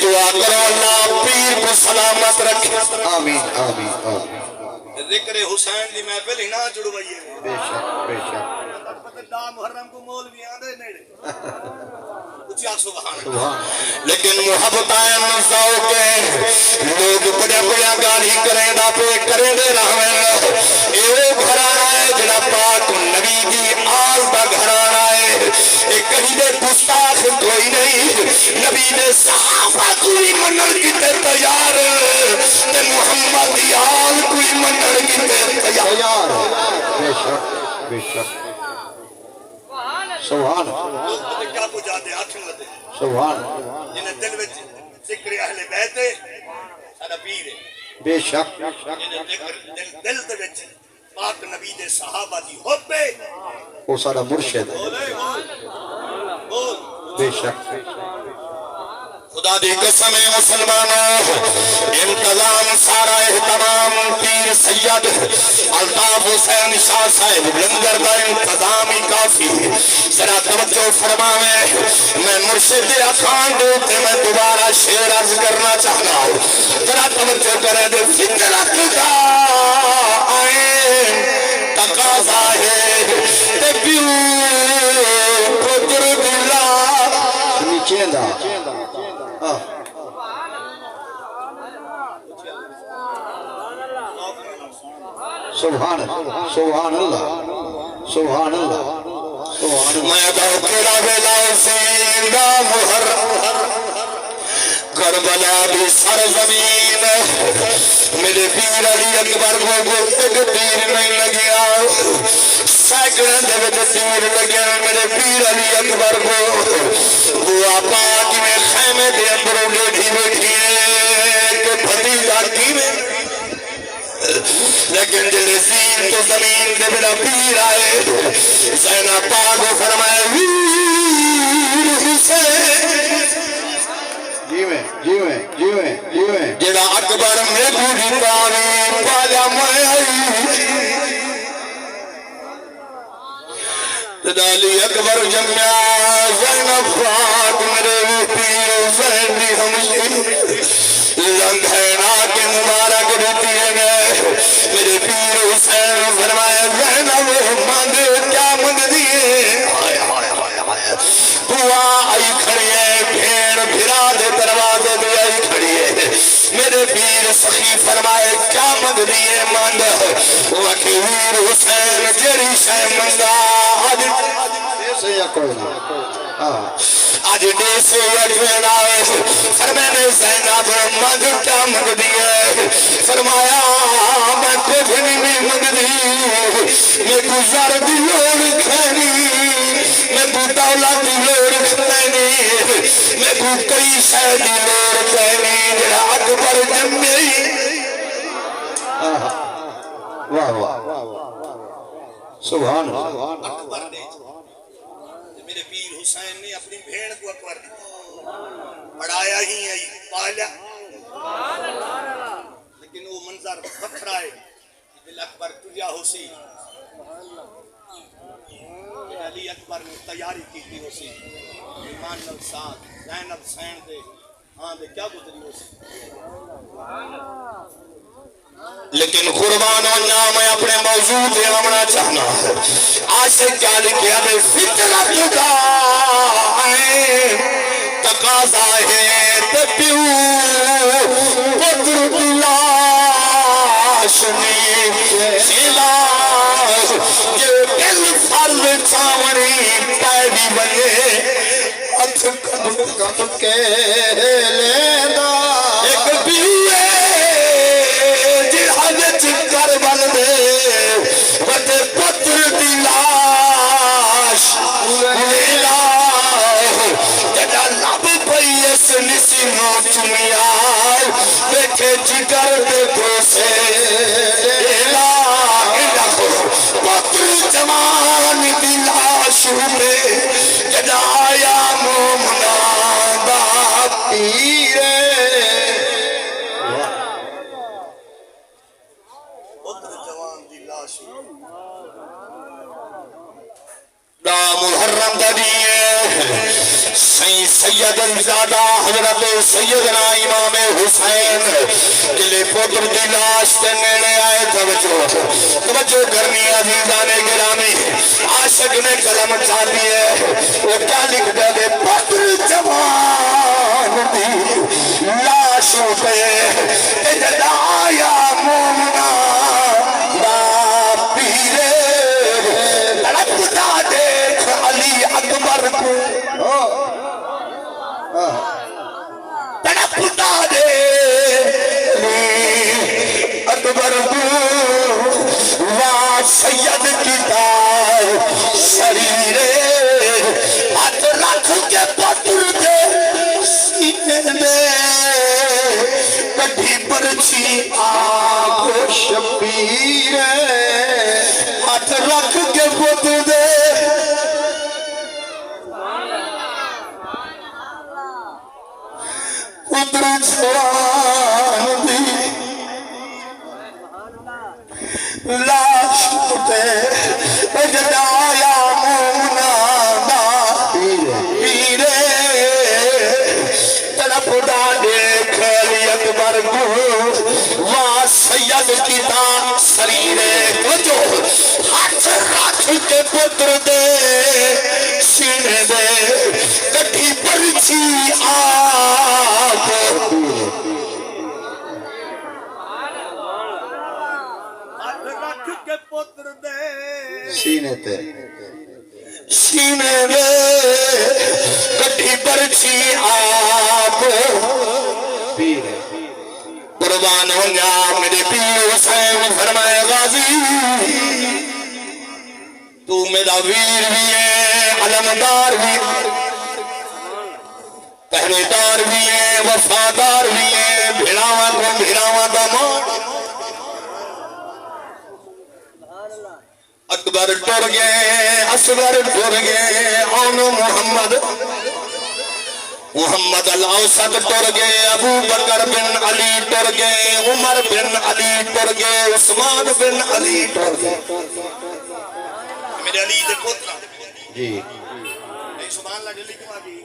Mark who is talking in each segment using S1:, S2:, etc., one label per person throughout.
S1: دعا کرو اللہ پیر کو سلامت رکھے
S2: آمین آمین آمین
S3: ذکر حسین دی محفل ہی نہ جڑوائیے
S2: بے شک بے شک
S3: دا محرم کو مولوی آندے نیڑے اچھا سبحان
S2: سبحان
S1: لیکن محبت ذوق لوگ بڑے بڑے گالی کریں دا پہ کریں دے رہے اے گھرانا ہے جنا پاک نبی دی آل دا گھرانا ہے اے کہیں دے گستاخ کوئی نہیں نبی دے صحابہ کوئی منر کی تے تیار تے محمد دی آل کوئی منر کی تے تیار
S2: بے شک بے شک سبحان
S3: لوگ پتہ کیا کو جاتے آتھن لدے
S2: سبحان
S3: جنہیں دل وچ ذکر اہل بیت ہے سارا پیر ہے
S2: بے شک
S3: جنہیں ذکر دل دے وچ پاک نبی دے صحابہ دی حب ہے
S2: وہ سارا مرشد ہے
S3: بولے بول
S2: بے شک
S1: خدا دی قسم مسلمانوں انتظام سارا احترام پیر سید الطاف حسین شاہ صاحب لنگر دا انتظام ہی کافی ذرا توجہ فرماویں میں مرشد اخان دوتے میں دوبارہ شعر عرض کرنا چاہنا ہوں ذرا توجہ کرے دے فطرت کا آئین تقاضا ہے تے پیو قدر دلہ
S2: نیچے دا سبحان سبحان اللہ سبحان اللہ سبحان اللہ
S1: میں دوکرہ بلا زندہ محرم کربلا بھی سرزمین میرے پیر علی اکبر کو گفتگ تیر نہیں لگیا سیکنڈ دے وچ تیر لگیا میرے پیر علی اکبر کو وہ آپاک میں خیمے دے اندر لیٹھی بیٹھی ہے کہ بھتیجا کی میں لیکن جلے زین تو زمین دے بلا پیر آئے زینہ پاک و فرمائے ویر حسین
S2: جیویں
S1: جڑا اکبر میں بوڑھی پانی پالا میں آئی تدالی اکبر جمعہ زینب پاک میرے پیر زین دی ہمشی لنگھینا کے مبارک دیتی ہے میرے پیر حسین فرمائے زینب مانگ کیا مانگ دیئے ہوا آئی کھڑی ہے بھیڑ بھرا دے دروازے دے آئی کھڑی ہے میرے پیر سخی فرمائے کیا مانگ دیئے مانگ ہوا کہ ویر حسین جری شے منگا
S2: ایسے یا کوئی نہیں
S1: آج دے سے اجمین آئے فرمائے زینب مانگ کیا مانگ دیئے فرمایا میں کچھ نہیں مانگ دی میں گزار دی لوڑ کھینی میں کو دولت دی لوڑ کھینی میں کو کئی شے دی لوڑ کھینی جڑا اکبر جمعی
S2: واہ واہ سبحان اللہ
S3: اکبر نے میرے پیر حسین نے اپنی بھیڑ کو اکبر دی پڑھایا ہی آئی پالا لیکن وہ منظر بکھرا ہے دل اکبر تجھا ہو سی علی اکبر نے تیاری کی تھی ہو سی ایمان نل ساتھ زینب سین دے ہاں دے کیا گزری ہو سی
S1: لیکن قربان ہونا میں اپنے موضوع پہ آمنا چاہنا آج سے کیا لکھیا دے فطرت کا تقاضا ہے تپیو قدر لاشنی سلاش جو دل فرد چاونی پیدی بنے اتھ کم کے لینا ایک بیوے کربل دے وتے پتر دی لاش لیلا جدا لب پئی اس نسیموں چمیا دیکھے جگر دے گوسے لیلا پتر جوان دی لاش پہ جدا آیا مومنا دا پیرے دا محرم دا دیئے سید الزادہ حضرت سیدنا امام حسین جلے پوتر دی لاش تے نیڑے آئے توجہ کرنی عزیزان گرامی عاشق نے کلم چاہ دیئے وہ کیا لکھ دے پوتر جوان دی لاشوں پہ اجدا یا مومنا دا پیرے تڑپتا دیکھ علی اکبر کو تڑپتا دے اکبر کو سید کی تار شریرے ہاتھ رکھ کے پتر دے سینے دے کٹھی پرچی آگ شبیر ہاتھ رکھ کے پتر دے پتر جوان دی لاش تے اجدایا مومنا دا پیرے تڑپ دا دیکھ علی اکبر کو وہاں سید کی تان سریرے جو ہاتھ رکھ کے پتر دے سینے دے کٹھی پرچی آگ
S2: سینے تے
S1: سینے میں کٹھی پرچی آپ
S2: پیرے
S1: قربان ہوں گا میرے پیر حسین فرمائے غازی تو میرا ویر بھی ہے علمدار بھی پہرے دار بھی ہے وفادار بھی ہے بھیڑاواں دا مان اکبر ٹر گئے اصغر ٹر گئے آن محمد الاوسط ٹر گئے ابو بکر بن علی ٹر گئے عمر بن علی ٹر گئے عثمان بن علی ٹر گئے میرے علی دے پوترا
S2: جی
S1: سبحان اللہ جلی کیوں آگئی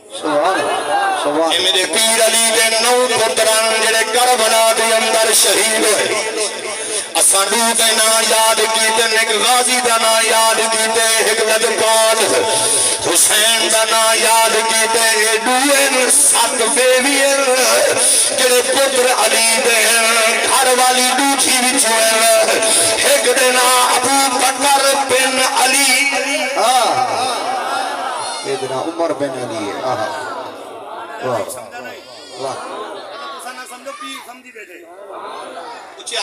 S2: سبحان
S1: میرے پیر علی دے نو پتران جڑے کربلا دے اندر شہید ہوئے اساں دو دے نا یاد کیتے ایک غازی دا نا یاد کیتے ایک لدکان حسین دا نا یاد کیتے دوئن سات بیوین جڑے پتر علی دے گھر والی دوچھی بچو ایک دے نا ابو بکر بن علی
S2: سیدنا عمر بن علی واہ واہ
S3: سمجھو پیر سمجھی بیٹھے
S1: پوچھیا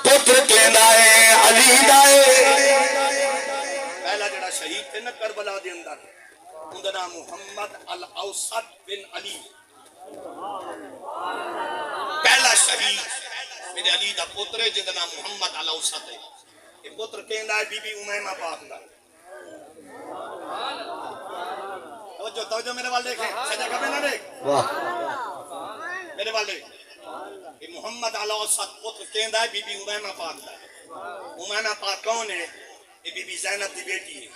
S1: پتر کہندا ہے علی دائے
S3: پہلا جڑا شہید تھے نا کربلا دے اندر اوندا نام محمد الاوسط بن علی پہلا شہید میرے علی دا پتر ہے جدا نام محمد الاوسط ہے یہ پتر کہندا ہے بی بی امیمہ پاک دا توجہ میرے وال دیکھیں سجا کبھی نہ دیکھ
S2: واہ
S3: میرے وال دیکھ یہ محمد الاوسط پتر کہندا ہے بی بی امیمہ پاک دا امیمہ پاک کون ہے یہ بی بی زینب دی بیٹی ہے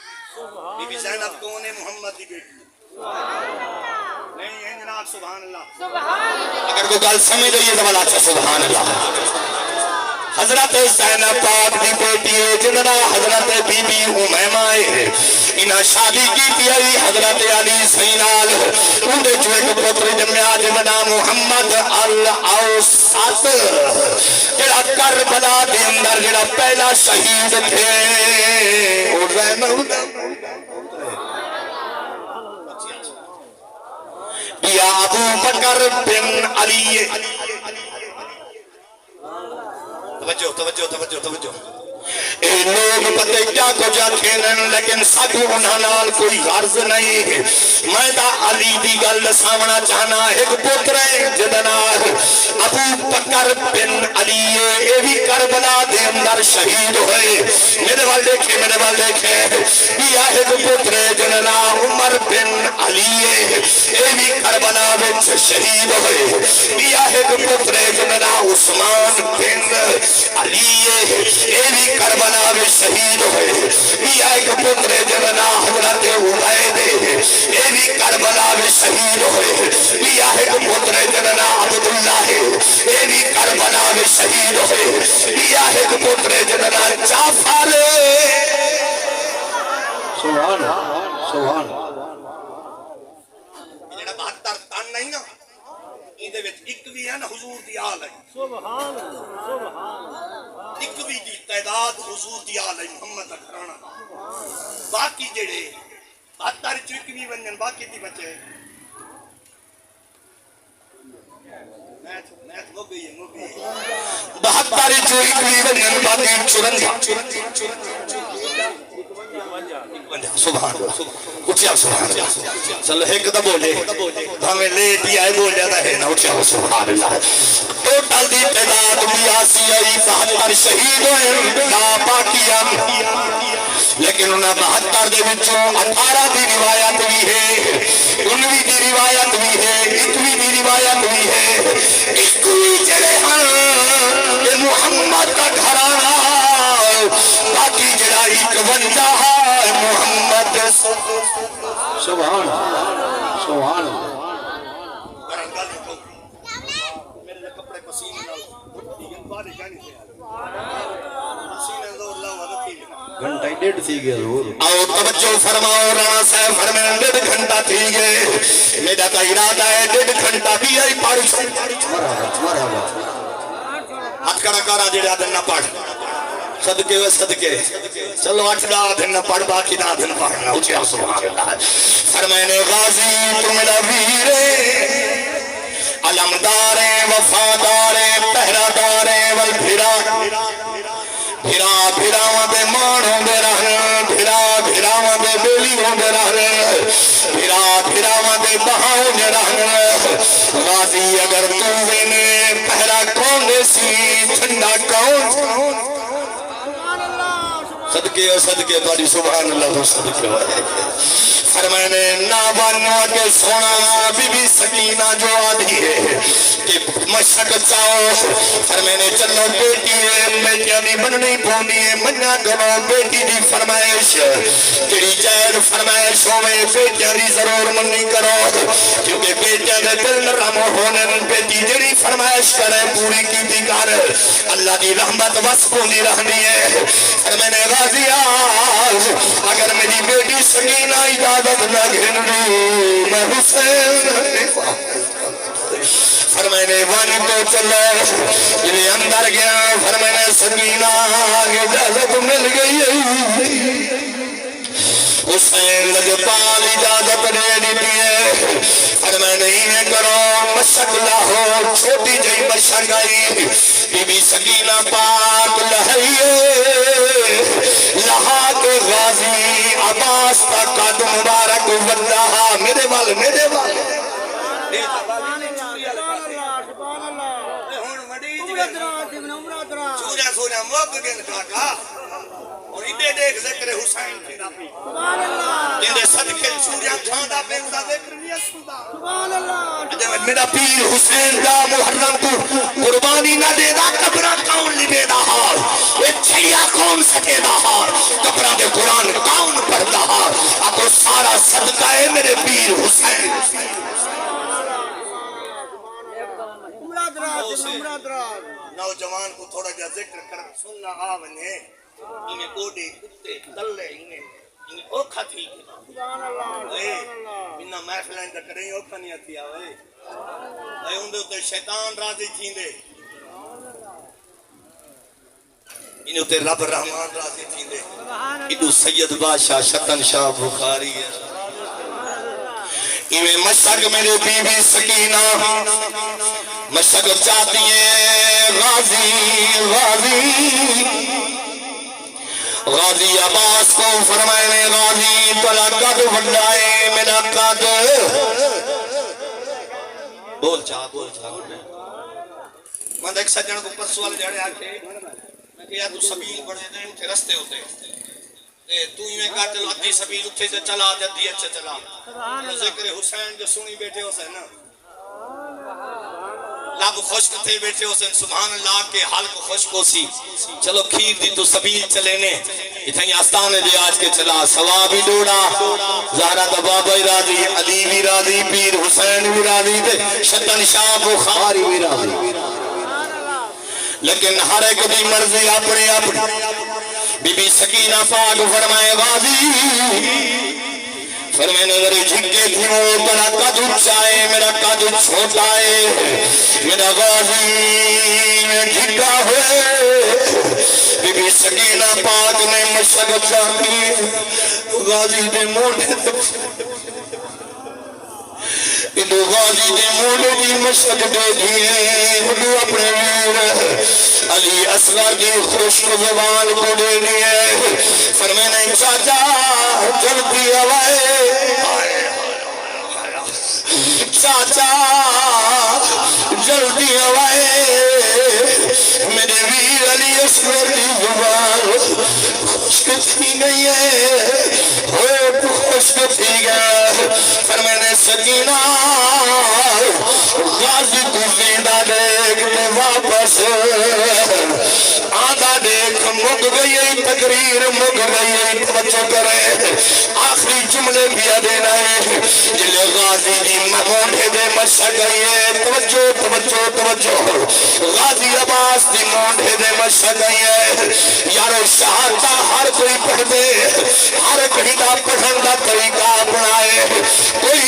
S3: بی بی زینب کون ہے محمد دی بیٹی نہیں ہے جناب سبحان اللہ
S1: اگر کوئی گل سمجھ رہی ہے تو بلا اچھا سبحان اللہ حضرت زینب پاک دی بیٹی ہے جنہا حضرت بی بی امیمہ ہے انہا شادی کی تھی حضرت علی سینال اندھے جو ایک پتر جمعہ جنہا محمد الاوسط جڑا کربلا دے اندر جڑا پہلا شہید تھے اور زینب یا ابو بکر بن علی توجہ اے لوگ پتے کیا کو جا کھینن لیکن ساتھ انہاں نال کوئی غرض نہیں میں دا علی دی گل سامنا چاہنا ایک پتر ہے جدنا ابو بکر بن علی اے بھی کربلا دے اندر شہید ہوئے میرے وال دیکھے یا ایک پتر ہے جدنا عمر بن علی اے بھی کربلا وچ شہید ہوئے یا ایک پتر ہے جدنا عثمان بن علی اے بھی کربلا میں شہید ہوئے یا ایک پتر جننا حضرت عبید یہ بھی بھی کربلا میں شہید ہوئے بیا ہے پتر جننا عبداللہ اے بھی کربلا میں شہید ہوئے بیا ہے پتر جننا جعفر
S2: سبحان سبحان
S3: جڑا 72 تن نہیں نا ایندے وچ ایک بھی ہے نا حضور دی آل ہے سبحان سبحان ایک بھی دی تعداد حضور دی آل ہے محمد دا گھرانا باقی جڑے 72 چ ایک بھی ونجن باقی دی بچے میں ہو گئی ہے
S1: 72 چ ایک بھی ونجن باقی 54 سبحان اللہ اچھا سبحان اللہ چلو ایک دا بولے ہمیں لیٹ ہی آئے بول جاتا ہے نا اچھا سبحان اللہ ٹوٹل دی تعداد 82 آئی 72 شہید ہوئے لا باقیاں لیکن انہاں 72 دے وچوں 18 دی روایت بھی ہے 19 دی روایت بھی ہے 21 دی روایت بھی ہے 21 جڑے ہیں کہ محمد کا گھرانہ باقی جڑا 51 ہے محمد
S2: سبحان سبحان
S3: میرے کپڑے پسینے نال بارے جانی سے پسینے دو اللہ والا تھی
S2: گھنٹہ ڈیڑھ تھی گیا ضرور
S1: آؤ توجہ فرماؤ رانا صاحب فرمائیں 1.5 گھنٹہ تھی گئے میرا تو ارادہ ہے 1.5 گھنٹہ بھی آئی پڑھ
S2: مرحبا
S1: ہاتھ کڑا کرا جڑا دن نہ پڑھ صدقے و صدقے چلو 8 دن نہ پڑھ باقی 10 دن پڑھنا اچھے سبحان اللہ فرمائنے غازی تو میرا ویرے علمدار وفادار پہرادار والبھرا بھرا بھراواں دے مانوں دے رہن بھرا بھراواں دے بیلیوں دے رہن بھرا بھراواں دے بہاؤں دے رہن غازی اگر تو وینے پہرا کون دے سی ٹھنڈا کون صدقے و صدقے تاری سبحان اللہ تو صدقے ہوئے فرمائنے نابانوں کے سونا بی بی سکینہ جو آدھی ہے کہ مشک چاہو فرمائنے چلو بیٹی ہے بیٹیاں بھی بننی پوندی ہے منہ کرو بیٹی دی فرمائش تیری جائر فرمائش ہوئے بیٹیاں دی ضرور منی کرو کیونکہ بیٹیاں دے دل نرم ہونے بیٹی جڑی فرمائش کرے پوری کی دی کر اللہ دی رحمت وس پوندی رہنی ہے فرمائنے غازی آج اگر میری بیٹی سکینہ اجازت نہ گھنڈی میں حسین فرمائنے وانی تو چلو یہ اندر گیا فرمائنے سکینہ اجازت مل گئی حسین لجپال اجازت دے دیتی ہے فرمائنے انہیں کرو مشک لاہو چھوٹی جئی مشک آئی بی بی سکینہ پاک لہئیے لہا کے غازی عباس کا قد مبارک وردہا میرے وال چورا سورا موک گن کھاکا اور انہیں دیکھ ذکر حسین کی ناپی انہیں صدقے چورا کھاندہ پیندہ ذکر نہیں اسکودہ میرا پیر حسین دا محرم تو قربانی نہ دے دا قبرہ کون لبے دا ہار یہ چھڑیا کون سکے دا ہار قبرہ دے قرآن کون پڑھ دا ہار اکو سارا صدقہ ہے میرے پیر حسین نوجوان کو تھوڑا جا ذکر کر سننا آونے انہیں گوڑے کتے دلے انہیں اوکھا تھی انہیں محفلیں دا کریں اوکھا نہیں آتی آوے اندھے ہوتے شیطان راضی تھیں دے انہیں ہوتے رب رحمان راضی تھیں دے انہوں سید بادشاہ شتن شاہ بخاری ہے انہیں مشک میرے بی بی سکینہ مشک چاہتی ہیں غازی عباس کو فرمائنے غازی تلا قد بڑھائے میرا قد بول چاہ میں دیکھ سجن کو پرسوال جڑے آکے میں کہا تو سبیل پڑھے دیں اتھے رستے ہوتے تو ہی میں کہا چلو ادھی سبیل اتھے سے چلا جدی اچھے چلا ذکر حسین جو سنی بیٹھے حسین
S3: لب خشک تھے بیٹھے حسین سبحان اللہ کے حلق خشک ہو سی چلو کھیر دی تو سبیل چلے نے اتھائی آستانے دے آج کے چلا ثوابی ڈوڑا زہرہ دا بابا راضی علی بھی راضی پیر حسین بھی راضی دے شتن شاہ بخاری بھی راضی لیکن ہر ایک دی مرضی اپنے اپنے بی بی سکینہ پاک فرمائے غازی فرمائے نظری جھکے تھی وہ بڑا قد اچھائے میرا قد چھوٹا ہے میرا غازی میں جھکا ہوئے بی بی سکینہ پاک نے مشک چاہی غازی نے موڑے انہوں غازی نے موڑے کی مشک دے دیئے انہوں اپنے ویر علی اصغر کی خوشک زبان کو دے دیئے فرمائے چاچا جلدی آوائے چاچا جلدی آوائے میرے ویر علی اصغر کی زبان خوشک تھی گئی ہے ہوت خوشک تھی گئی فرمائے سکینہ غازی کو زندہ دیکھتے واپس آدھا دیکھ مگ گئی تقریر مگ گئی توجہ کرے آخری جملے بھی دینا ہے جلے غازی جی مونڈے دے مشہ گئی ہے توجہ توجہ توجہ غازی عباس دی مونڈے دے مشہ گئی ہے یارو شہادہ ہر کوئی پڑھ دے ہر کہیں دا پڑھن دا طریقہ بنائے کوئی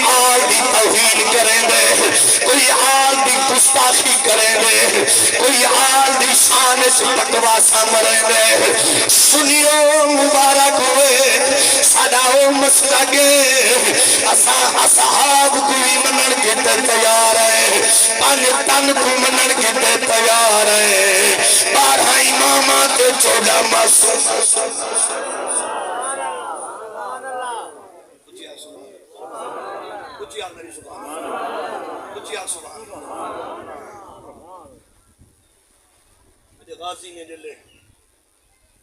S3: آل دی توہین کریں دے کوئی آل دی گستاخی کریں دے کوئی آل دی شان سے پکواسا مریں دے سنیو مبارک ہوئے ساداؤ مسئلہ گے اصحاب کوئی منن کے تیار ہے پانچ تن کوئی منن کے تیار ہے 12 امامات 14 معصوم غازی نے جلے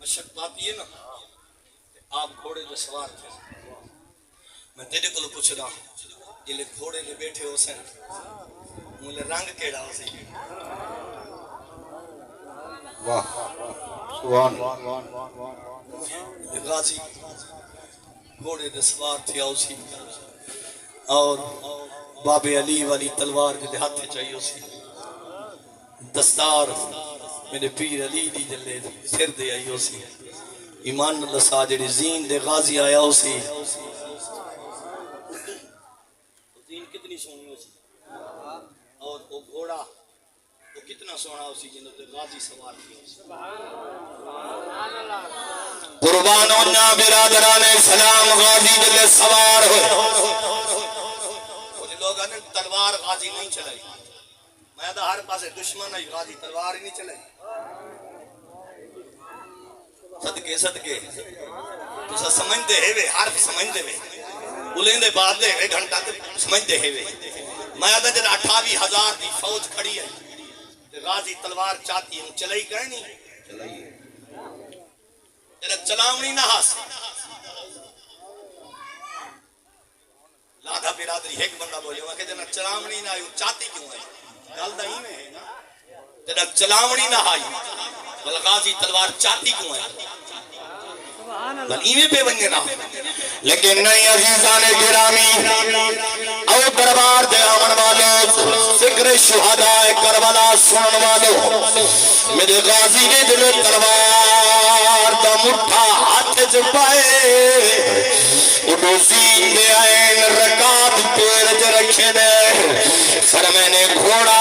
S3: مشق پاتی ہے نا آپ گھوڑے جو سوار تھے میں تیرے کو پوچھ رہا ہوں جلے گھوڑے نے بیٹھے ہو سن مجھے رنگ کیڑا ہو سی
S2: واہ سبحان
S3: غازی گھوڑے دے سوار تھے آؤ سی اور باب علی والی تلوار کے ہاتھ چاہیے سی دستار میرے پیر علی دی جلے سر دے آئی ہو سی ایمان اللہ ساجری زین دے غازی آیا ہو سی زین کتنی سونی ہو سی اور وہ گھوڑا وہ کتنا سونا ہو سی جنہوں دے غازی سوار کی ہو سی قربان ہونا برادران سلام غازی جلے سوار ہوئے کچھ لوگ نے تلوار غازی نہیں چلائی میں تو ہر پاسے دشمن ہے غازی تلوار ہی نہیں چلائی صدقے صدقے تو سمجھ دے ہوئے حرف سمجھ دے ہوئے بلین دے بعد دے ہوئے گھنٹہ سمجھ دے ہوئے میں تو جب 28,000 دی فوج کھڑی ہے غازی تلوار چاہتی ہے چلائی گئے نہیں جب چلاؤنی نہ ہاس لادا برادری ایک بندہ بولے وہاں کہ جب چلاؤنی نہ آئی چاہتی کیوں ہے گل دا ہی میں ہے نا جب چلاؤنی نہ آئی بل غازی تلوار چاہتی کیوں ہے بل ایویں پہ بنگے نہ لیکن نہیں عزیزان گرامی او دربار دے آمن والو فکر شہداء کربلا سنن والو میرے غازی نے دل تلوار دا مٹھا ہاتھ چپائے اٹھو زین دے آئین رکاب پیر جے رکھے دے فرمانے گھوڑا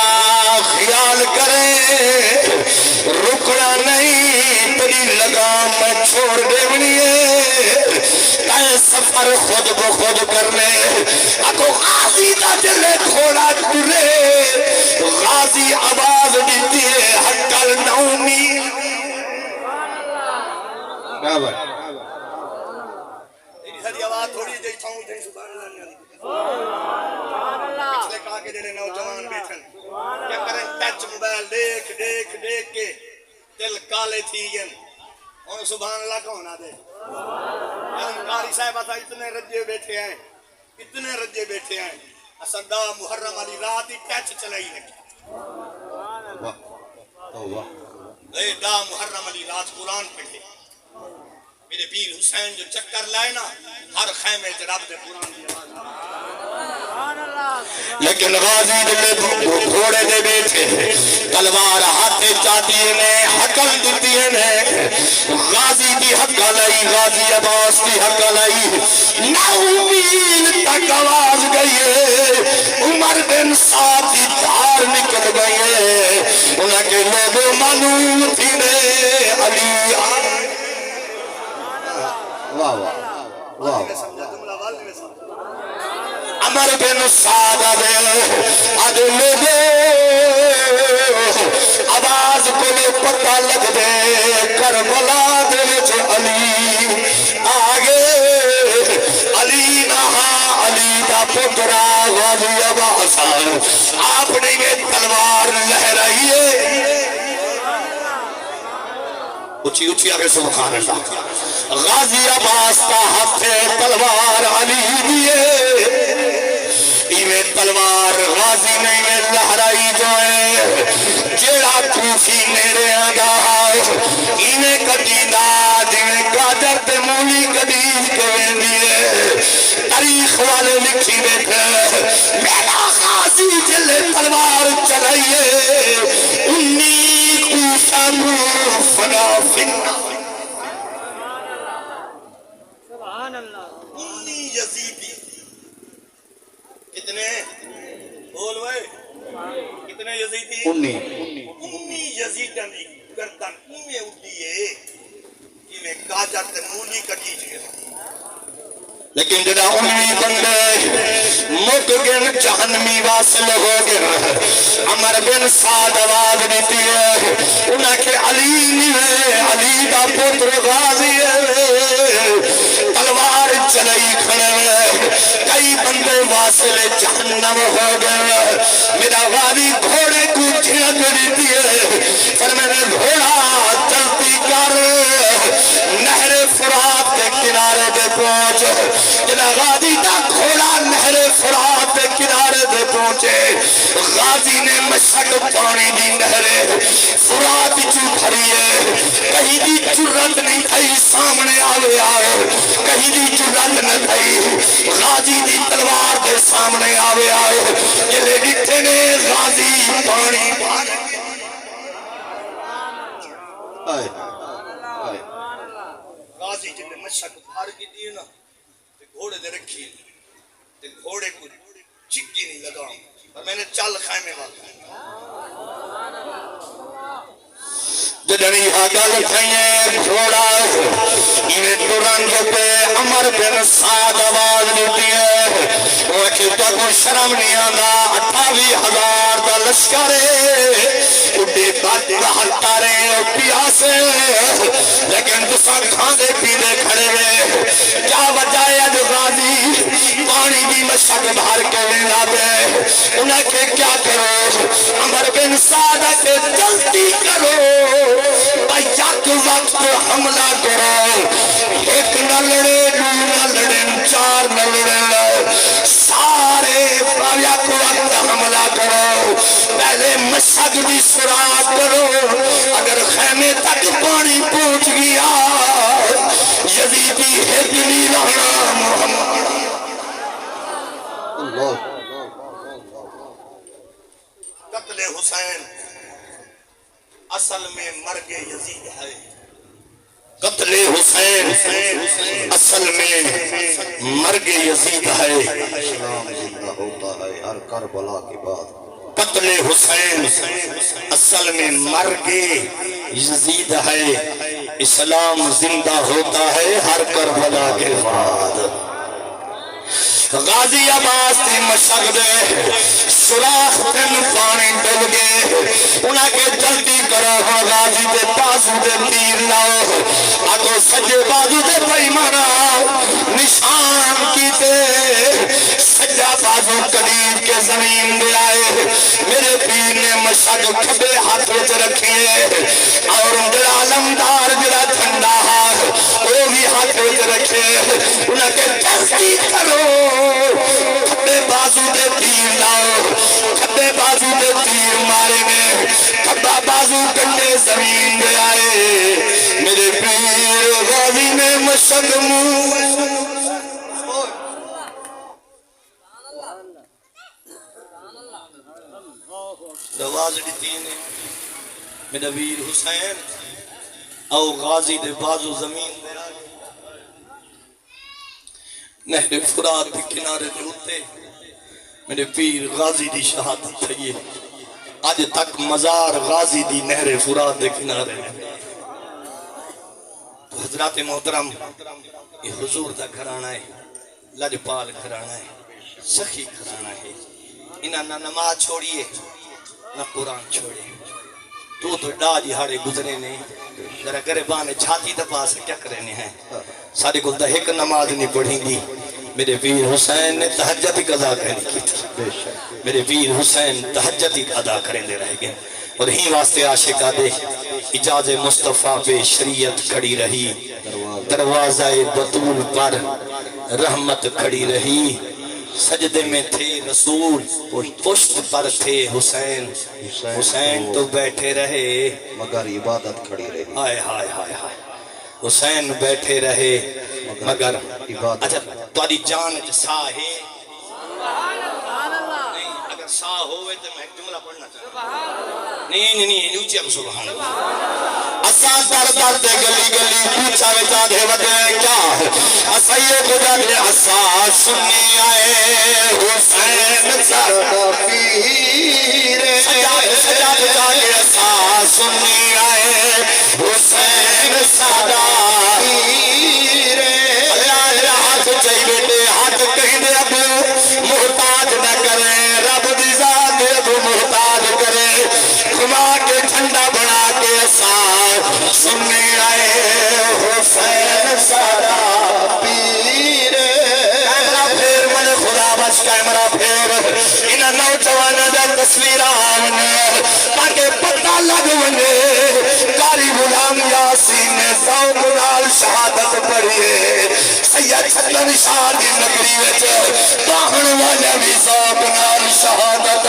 S3: خیال کرے رکنا نہیں تیری لگام میں چھوڑ دے بنیے تائے سفر خود بخود کر لے اکو غازی دا جلے گھوڑا ٹرے غازی آواز دیتی ہے حقل نومی
S2: برابر
S3: تیری ساری آواز تھوڑی جائی تھاؤں تھے سبحان اللہ پچھلے کہا کہ جڑے نوجوان بیٹھن کیا کریں ٹچ موبائل دیکھ دیکھ دیکھ کے دل کالے تھی گئے اور سبحان اللہ کون آ دے قاری صاحب آتا اتنے رجے بیٹھے ہیں اتنے رجے بیٹھے ہیں اسدہ محرم علی رات ہی ٹچ چلائی ہے دا محرم علی رات قرآن پڑھے میرے پیر حسین جو چکر لائے نا ہر خیمے جراب دے قرآن دی آواز
S1: لیکن غازی دے گھوڑے دے بیٹھے تلوار ہاتھے چاہتی نے حکم دیتی نے غازی دی حق لائی غازی عباس دی حق لائی 9 میل تک آواز گئی ہے عمر بن سعد دی دھار نکل گئی ہے انہاں کے لوگوں معلوم تھی نے علی
S2: واہ واہ واہ
S1: عمر بن سعد آدھے لوگوں آواز کو پتہ لگ دے کربلا دے وچ علی آگے علی نہا علی دا پترا غازی عباس آپ نے یہ تلوار لہرائی ہے اچھی اچھی آگے سبحان اللہ غازی عباس کا ہاتھ تلوار علی دیئے ایویں تلوار غازی نے میں لہرائی جو ہے جیڑا کوفی میرے آگا ایویں کٹی دا جیویں گاجر تے مولی کدیج کویں دیئے تاریخ والے لکھی بیٹھے میرا غازی جلے تلوار چلائیے 19 کوفہ کو فنا فنا
S3: یزیدی کتنے بول بھائی کتنے یزیدی 19 یزیدن دی گردن میں اٹھی ہے میں گاجر تے مولی کٹی جائے
S1: لیکن جدا 19 بندے مک گن جہنمی واصل ہو گئے عمر بن سعد آواز دیتی ہے انہاں کے علی نہیں علی دا پتر غازی ہے تلوار چلائی کھڑے کئی بندے واصل جہنم ہو گئے میرا غازی گھوڑے کو جھنک دیتی ہے پر میں نے گھوڑا چلتی کر نہر فرات کے کنارے دے پہنچ جنا غازی دا گھوڑا نہر فرات کے کنارے دے پہنچے غازی نے مشک پانی دی نہر فرات چو بھریے کہیں دی جرت نہیں تھئی سامنے آوے آئے کہیں دی جرت نہ تھئی غازی دی تلوار دے سامنے آوے آئے جلے ڈٹھے نے غازی پانی
S3: غازی جب مشک بھار کی دی نا گھوڑے دے رکھی تے گھوڑے کو چکی نہیں لگا اور میں نے چل خیمے واقع
S1: جدنی آگل تھائیے گھوڑا یہ ترنگ پہ عمر بن سعد آواز دیتی ہے وہ کہتا کوئی شرم نہیں آنا 28,000 دا لشکرے اڈے بات بہتا رہے پیاسے لیکن دوسرا کھاندے پیدے کھڑے ہوئے کیا وجہ ہے جو غازی پانی بھی مشک بھار کے لینا دے انہیں کہ کیا کرو عمر بن سعد کے جلدی کرو یک وقت حملہ کرو ایک نہ لڑے دو نہ لڑے 4 نہ لڑے سارے یک وقت حملہ کرو پہلے مشک بھی سراغ کرو اگر خیمے تک پانی پہنچ گیا یزیدی ہٹ نہیں رہنا محمد
S3: قتل حسین اصل میں مرگ یزید ہے
S1: قتل حسین اصل میں مرگ یزید ہے
S2: اسلام زندہ ہوتا ہے ہر کربلا کے بعد
S1: قتل حسین اصل میں مرگ یزید ہے اسلام زندہ ہوتا ہے ہر کربلا کے بعد غازی عباس تھی مشک دے سراخ تن پانی ڈل گئے انہاں کے جلدی کرو غازی دے بازو دے تیر لاؤ آگو سجے بازو دے پیمانا نشان کی دے سجا بازو قریب کے زمین دے آئے میرے پیر نے مشک کھبے ہاتھ وچ رکھیے اور جڑا علمدار جڑا جھنڈا وہ بھی ہاتھ وچ رکھے انہاں کے جلدی کرو کھبے بازو دے تیر لاؤ کھبے بازو دے تیر مار بازو کٹے زمین دے آئے میرے پیر غازی نے مشک منہ آواز دیتی نے میرا ویر حسین او غازی دے بازو زمین دے آئے نہر فرات دے کنارے دے ہوتے میرے پیر غازی دی شہادت تھئیے آج تک مزار غازی دی نہر فرات دے کنارے حضرات محترم یہ حضور دا گھرانا ہے لجپال گھرانا ہے سخی گھرانا ہے انہاں نہ نماز چھوڑیے نہ قرآن چھوڑے تو ڈاجی ہاڑے گزرے نے ذرا گربانے چھاتی دبا سے کیا کرنے ہیں سارے گلدہ ایک نماز نہیں پڑھیں گی میرے پیر حسین نے تہجد ہی قضا کرنے کی تھی میرے پیر حسین تہجد ہی ادا کریں دے رہ گئے اور ہی واسطے عاشقہ دے اجاز مصطفیٰ پہ شریعت کھڑی رہی دروازہ بطول پر رحمت کھڑی رہی سجدے میں تھے رسول پشت پر تھے حسین حسین تو بیٹھے رہے
S2: مگر عبادت کھڑی رہی
S1: ہائے ہائے ہائے ہائے حسین بیٹھے رہے مگر اچھا تاری جان جسا ہے نہیں اگر سا ہوئے تو میں جملہ پڑھنا چاہتا نہیں نیچے اب سبحان اللہ اساں در در دے گلی گلی پوچھا ویچا دے ودے کیا اسائیے کو جاگے اساں سنی آئے حسین سارا پیر سجاد جاگے اساں سنی آئے حسین سارا پیر اللہ ہاتھ چاہی بیٹے ہاتھ کہیں دے اب محتاج نہ کریں رب دی ذات اب محتاج کریں کھما کے ٹھنڈا بنا کے سار سننے آئے حسین سارا پیر کیمرہ پھیر من خدا بس کیمرہ پھیر انہا نوجوان دا تصویر آمنے تاکہ پتہ لگ ونے کاری غلام یاسین نے ذوق نال شہادت پڑھئے سید چھتن شاہ دی نگری وچ باہن والے بھی ذوق نال شہادت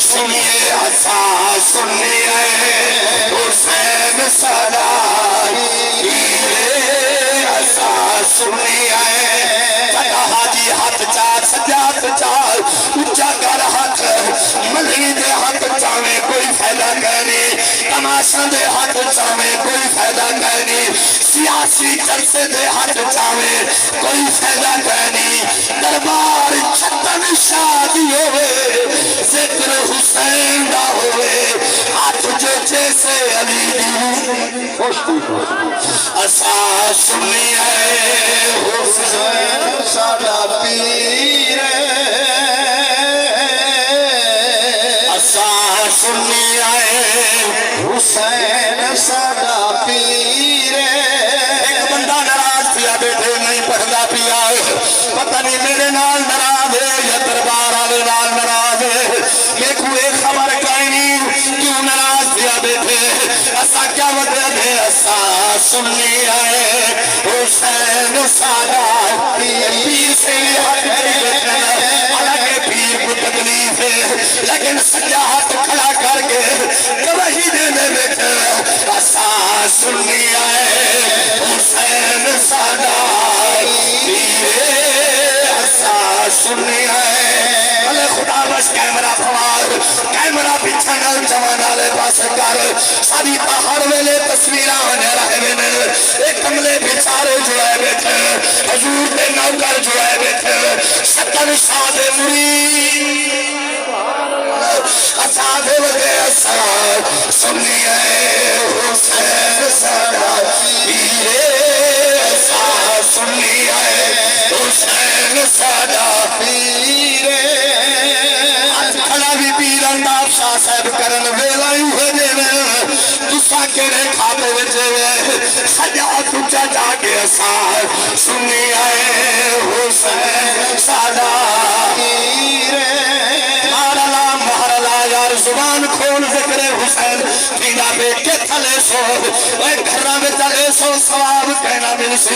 S1: سنیے اساں سننے آئے حسین سارا پیر اساں سننے آئے جگہ حاجی ہاتھ چار سجاد چار اچھا کر ہاتھ ملنی دے ہاتھ چاہویں کوئی فائدہ کرنی تماشا دے ہاتھ چاہویں کوئی فائدہ کرنی سیاسی جلسے دے ہاتھ چاہویں کوئی فائدہ کرنی دربار چھتن شادی ہوئے ذکر حسین دا ہوئے ہاتھ جو جیسے علی دی اساں سنی آئے حسین سارا پیر اساں سنی آئے حسین سارا پیر ایک بندہ ناراض پیا بیٹھے نہیں پڑھدا پیا پتہ نہیں میرے نال ناراض ہے یا دربار والے نال ناراض ہے میرے کو ایک خبر کہیں نہیں کیوں ناراض پیا بیٹھے اساں کیا وجہ ہے اساں سنی آئے حسین سارا پیر سے ہاتھ کھڑی بیٹھے حالانکہ پیر کو تکلیف ہے لیکن سجا ہاتھ کھڑا کر کے گواہی دینے بیٹھے اساں سنی آئے حسین سارا پیر اساں سنی آئے بھلے خدا بس کیمرہ پھوار کیمرہ پیچھے نال جوانا لے پاس کر ساری پہاڑ ویلے تصویرہ ہونے رہے میں ایک کملے بیچارے جوائے بیٹھے حضور دے نوکر جوائے بیٹھے ستن شاہ دے مرید اساں دے وگے اساں سنی آئے حسین سارا پیر اساں سنی آئے حسین سارا پیر آج کھڑا بھی پیر انداب شاہ صاحب کرن ویلائی ہوئے دے میں تسا کیڑے کھاتے وچے وے سجا تجھا جا کے اساں سنی آئے حسین سارا پیر مہرلا یار زبان کھول ذکر حسین پینا بے کے تھلے سو اے گھرہ میں چلے سو ثواب کہنا کامل سی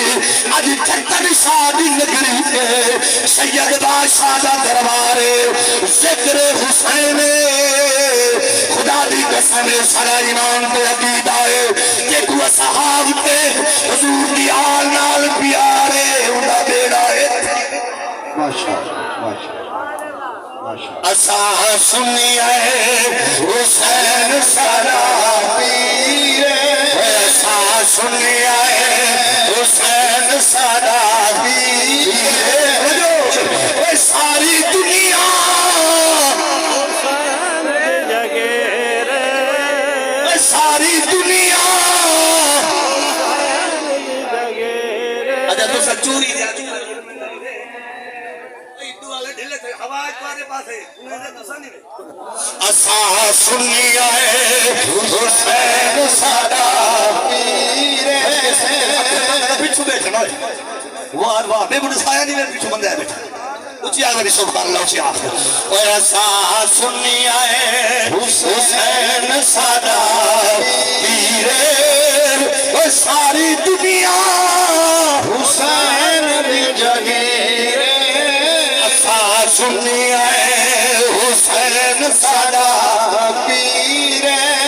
S1: اج چھتر شاہ دی نگری ہے سید بادشاہ دا دربار ذکر حسین خدا دی قسم سارا ایمان تے عقیدہ ہے کہ کو اصحاب تے حضور دی آل نال پیارے انہاں بیڑا ہے
S2: ماشاءاللہ ماشاءاللہ ماشاءاللہ
S1: اساں سنی ہے حسین سارا پیر اساں سنی ہے حسین سارا پیر اے ساری دنیا اے ساری دنیا اجا تو سچوری دیا اساں سنی ہے حسین سارا پیر پیچھو بیٹھنا وار وار میں بڑھ سایا نہیں میرے پیچھو بندہ ہے بیٹھا اچھی آگا بھی سبحان اللہ اچھی آگا اور اساں سنی ہے حسین سارا پیر اور ساری دنیا حسین دی جگیر سنی ہے حسین سارا پیر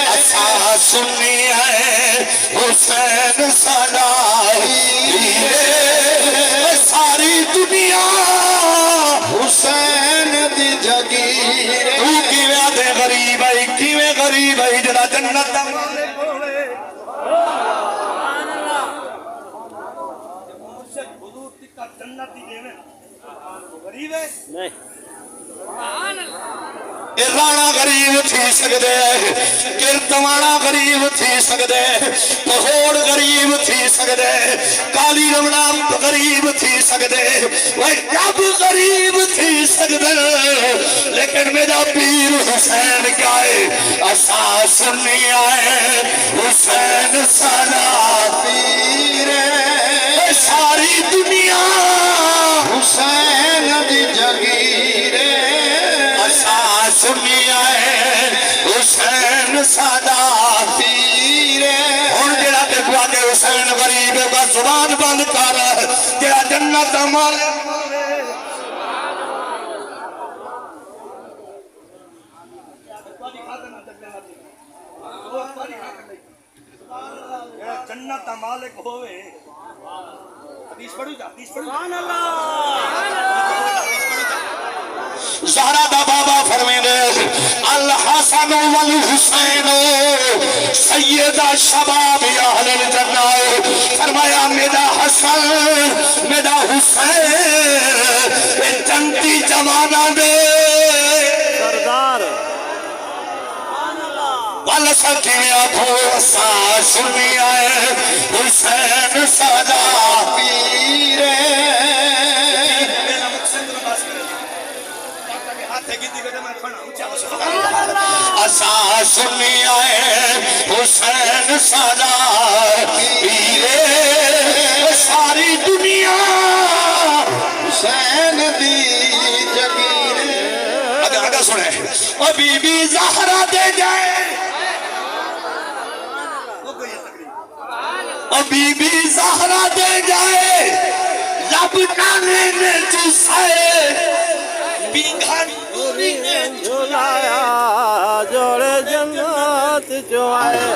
S1: اساں سنی ہے حسین سارا پیر ساری دنیا حسین دی جگیر تو کیویں دے غریب ہے کیویں غریب ہے جڑا جنت دا مالک ہوے حضور تک جنت دی دیویں غریب ہے نہیں رانا غریب تھی سکدے کردوانا غریب تھی سکدے پہوڑ غریب تھی سکدے کالی رمنا غریب تھی سکدے رب غریب تھی سکدے لیکن میرا پیر حسین کیا ہے اساں سنی ہے حسین سارا پیر ساری دنیا حسین دی جگیر اساں سنی ہے حسین سارا پیر ہن جڑا تے کوادے حسین غریب بس زبان بند کر جڑا جنت دا مالک جنت دا مالک ہوئے حدیث پڑھو جا حدیث پڑھو سبحان اللہ زہرا دا بابا فرمیندے الحسن والحسین سیدہ شباب اہل الجنہ فرمایا میرا حسن میرا حسین جنتی جوانہ دے سردار والا سکھیں آنکھوں اساں سنی آئے حسین سارا پیر اساں سنی آئے حسین سارا پیر ساری دنیا حسین دی جگیر اگر سنے اور بی بی زہرا دے جائے اور بی بی زہرا دے جائے لب نانے نے جسائے بیگھن دوری نے جھولایا جوڑے جنت جو آئے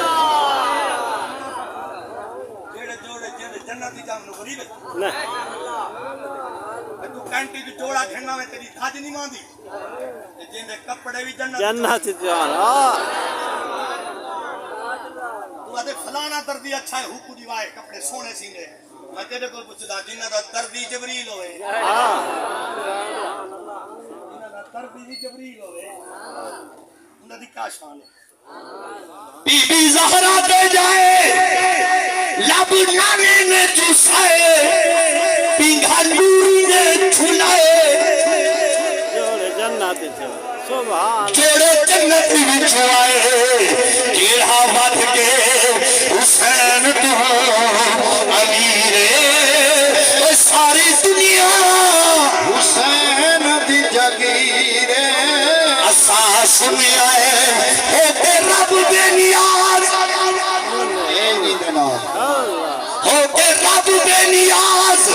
S1: جوڑے جنت جام نو غریب ہے تو کانٹی جو جوڑا گھننا میں تیری تھاج نہیں ماندی جن دے کپڑے بھی جنت جو آئے تو آدھے فلانا دردی اچھا ہے حکو دیوائے کپڑے سونے سینے میں تیرے کو پوچھتا جنہ دا دردی جبریل ہوئے جنہ دا دردی جبریل ہوئے انہوں دی کیا شان ہے بی بی زہرا دے جائے لب نانے نے جسائے پینگھا نوری نے چھلائے جوڑے جنت بچھو آئے کیڑا بات کے حسین تو امیر ساری دنیا حسین دی جگیر اساں سنیا ہے اے رب دے نیاز ہو کے رب بے نیاز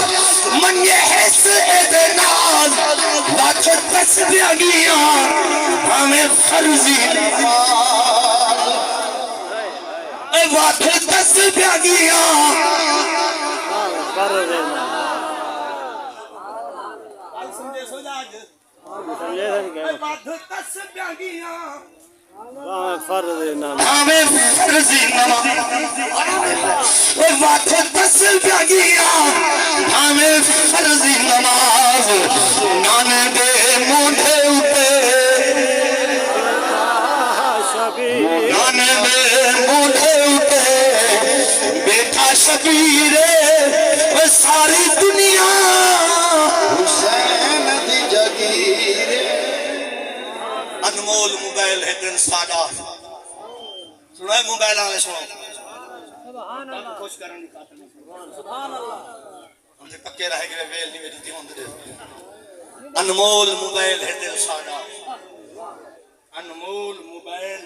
S1: من یہ حس ادناز لاکھ تسبیحیاں ہمیں فرضی لاکھ تسبیحیاں
S3: سمجھے سجاج بات تسبیحیاں
S1: ہمیں فرضی نماز وقت تسبیحیاں ہمیں فرضی نماز نانے دے مونڈے اتے نانے دے مونڈے اتے بیٹا شبیر ساری دنیا
S2: حسین دی جگیر
S3: انمول موبائل ہے دل ساڈا سنو ہے موبائل آنے سنو خوش کرنے کی خاطر ہم سے پکے رہ گئے ویل نہیں میری دیوان دے انمول موبائل ہے دل ساڈا انمول موبائل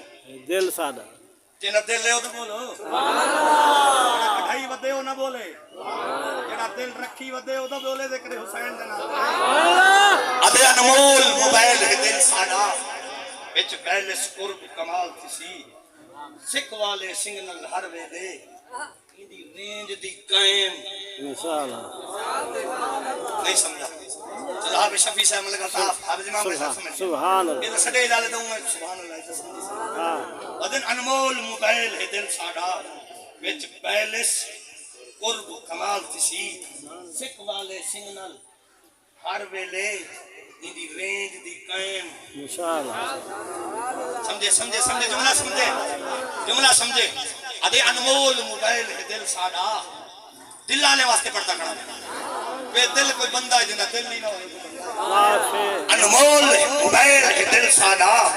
S4: دل سادہ
S3: جنہ دل لے ہو تو بولو جنہ کٹھائی ودے ہو نہ بولے جنہ دل رکھی ودے ہو تو بولے ذکر حسین جنہ ادھے انمول موبائل ہے دل ساڈا بچ بیلس قرب کمال تسی سکھ والے سنگنل ہر ویلے دی رینج دی قائم
S4: انشاءاللہ
S3: نہیں سمجھا جناب شفیع صاحب لگا تھا حافظ امام صاحب سمجھ
S4: سبحان اللہ
S3: یہ تو سٹے ڈالے دوں میں سبحان اللہ سے سمجھ ودن انمول موبائل ہے دل ساڈا وچ بیلس قرب کمال تسی سکھ والے سنگنل ہر ویلے دی رینج دی قائم
S4: انشاءاللہ
S3: سمجھے سمجھے سمجھے جملہ سمجھے ادھے انمول موبائل ہے دل ساڈا دل آنے واسطے پڑھتا کھڑا بے دل کوئی بندہ ہے جنہ دل نہیں نہ ہوئے انمول موبائل ہے دل ساڈا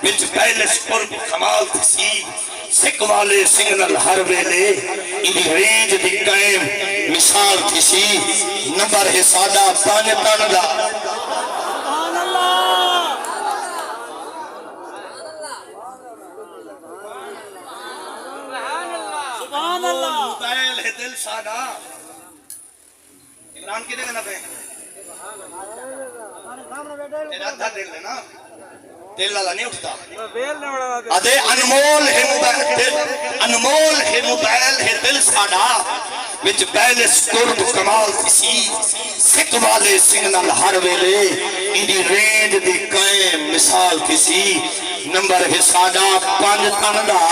S3: وچ بیلس قرب کمال تسی سکھ والے سنگنل ہر ویلے ایدی رینج دی قائم مثال تسی نمبر ہے ساڈا 5 ٹن دا موبائل ہے دل ساڈا عمران کی دیکھنا پہ تیرا ادھا دیکھ لینا دل لالا نہیں اٹھتا ادھے انمول ہے موبائل ہے دل ساڈا وچ بیلس قرب کمال تسی سکھ والے سنگنل ہر ویلے ایدی رینج دی قائم مثال تسی نمبر ہے ساڈا 5 ٹن دا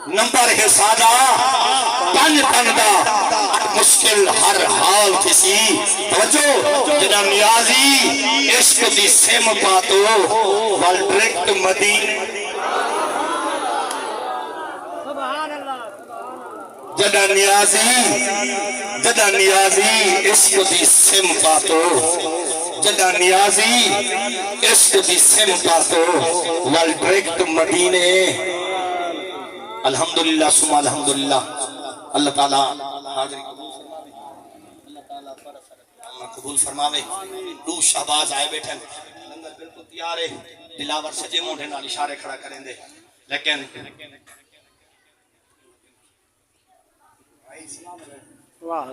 S3: نمبر ہے ساڈا 5 ٹن دا مشکل ہر حال تسی توجہ جنہ نیازی عشق دی سم پاتو وال ڈریکٹ مدی جنہ نیازی عشق دی سم پاتو جنہ نیازی عشق دی سم پاتو وال ڈریکٹ مدینے الحمدللہ سمع الحمدللہ اللہ تعالیٰ حاضری قبول فرماوے دو شہباز آئے بیٹھے لنگر بالکل تیار ہے دلاور سجے مونڈے نال اشارے کھڑا کریں دے لیکن
S4: واہ